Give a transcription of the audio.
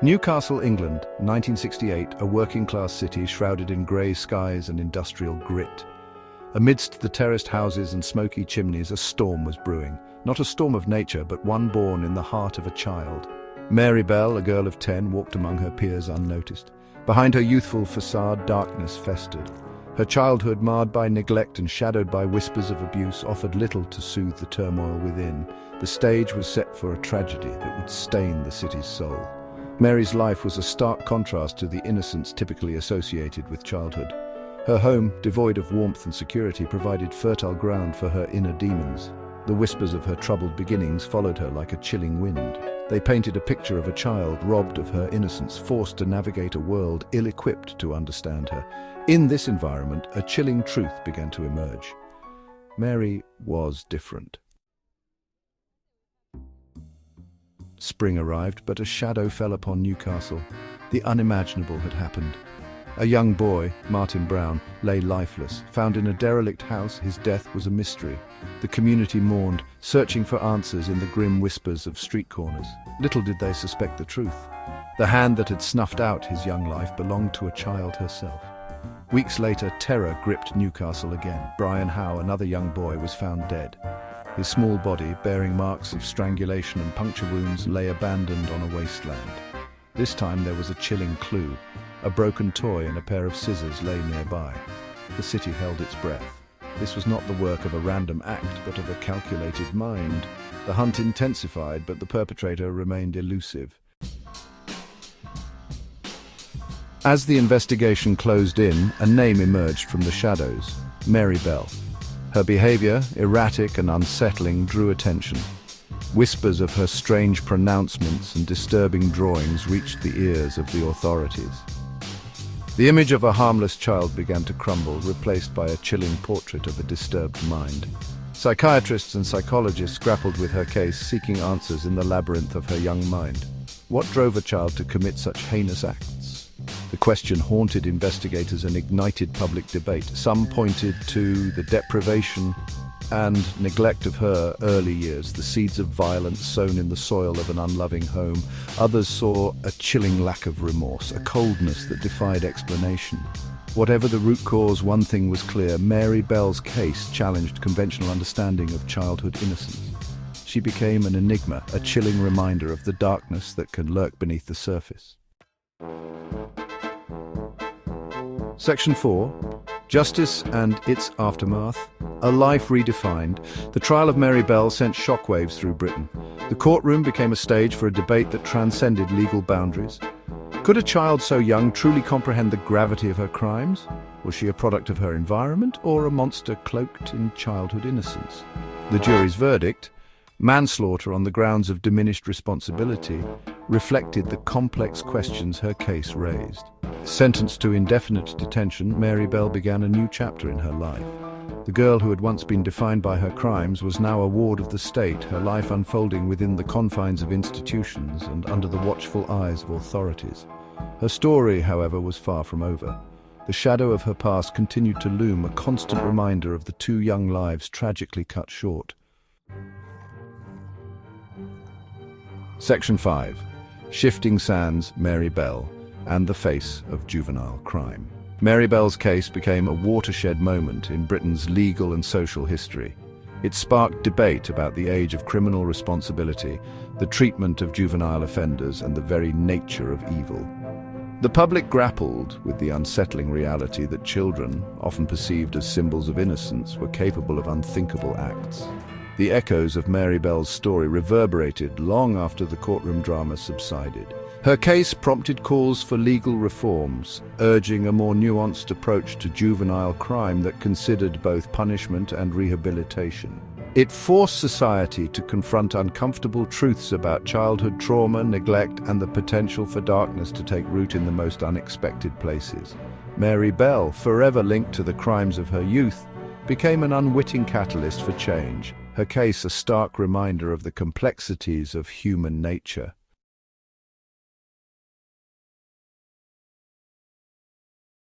Newcastle, England, 1968, a working-class city shrouded in grey skies and industrial grit. Amidst the terraced houses and smoky chimneys, a storm was brewing. Not a storm of nature, but one born in the heart of a child. Mary Bell, a girl of 10, walked among her peers unnoticed. Behind her youthful facade, darkness festered. Her childhood, marred by neglect and shadowed by whispers of abuse, offered little to soothe the turmoil within. The stage was set for a tragedy that would stain the city's soul. Mary's life was a stark contrast to the innocence typically associated with childhood. Her home, devoid of warmth and security, provided fertile ground for her inner demons. The whispers of her troubled beginnings followed her like a chilling wind. They painted a picture of a child robbed of her innocence, forced to navigate a world ill-equipped to understand her. In this environment, a chilling truth began to emerge. Mary was different. Spring arrived, but a shadow fell upon Newcastle. The unimaginable had happened. A young boy, Martin Brown, lay lifeless. Found in a derelict house, his death was a mystery. The community mourned, searching for answers in the grim whispers of street corners. Little did they suspect the truth. The hand that had snuffed out his young life belonged to a child herself. Weeks later, terror gripped Newcastle again. Brian Howe, another young boy, was found dead. His small body, bearing marks of strangulation and puncture wounds, lay abandoned on a wasteland. This time there was a chilling clue. A broken toy and a pair of scissors lay nearby. The city held its breath. This was not the work of a random act, but of a calculated mind. The hunt intensified, but the perpetrator remained elusive. As the investigation closed in, a name emerged from the shadows: Mary Bell. Her behavior, erratic and unsettling, drew attention. Whispers of her strange pronouncements and disturbing drawings reached the ears of the authorities. The image of a harmless child began to crumble, replaced by a chilling portrait of a disturbed mind. Psychiatrists and psychologists grappled with her case, seeking answers in the labyrinth of her young mind. What drove a child to commit such heinous acts? The question haunted investigators and ignited public debate. Some pointed to the deprivation and neglect of her early years, the seeds of violence sown in the soil of an unloving home. Others saw a chilling lack of remorse, a coldness that defied explanation. Whatever the root cause, one thing was clear: Mary Bell's case challenged conventional understanding of childhood innocence. She became an enigma, a chilling reminder of the darkness that can lurk beneath the surface. Section 4. Justice and its aftermath. A Life Redefined. The trial of Mary Bell sent shockwaves through Britain. The courtroom became a stage for a debate that transcended legal boundaries. Could a child so young truly comprehend the gravity of her crimes? Was she a product of her environment, or a monster cloaked in childhood innocence? The jury's verdict, manslaughter on the grounds of diminished responsibility, reflected the complex questions her case raised. Sentenced to indefinite detention, Mary Bell began a new chapter in her life. The girl who had once been defined by her crimes was now a ward of the state, her life unfolding within the confines of institutions and under the watchful eyes of authorities. Her story, however, was far from over. The shadow of her past continued to loom, a constant reminder of the two young lives tragically cut short. Section 5. Shifting Sands, Mary Bell, and the face of juvenile crime. Mary Bell's case became a watershed moment in Britain's legal and social history. It sparked debate about the age of criminal responsibility, the treatment of juvenile offenders, and the very nature of evil. The public grappled with the unsettling reality that children, often perceived as symbols of innocence, were capable of unthinkable acts. The echoes of Mary Bell's story reverberated long after the courtroom drama subsided. Her case prompted calls for legal reforms, urging a more nuanced approach to juvenile crime that considered both punishment and rehabilitation. It forced society to confront uncomfortable truths about childhood trauma, neglect, and the potential for darkness to take root in the most unexpected places. Mary Bell, forever linked to the crimes of her youth, became an unwitting catalyst for change. Her case a stark reminder of the complexities of human nature.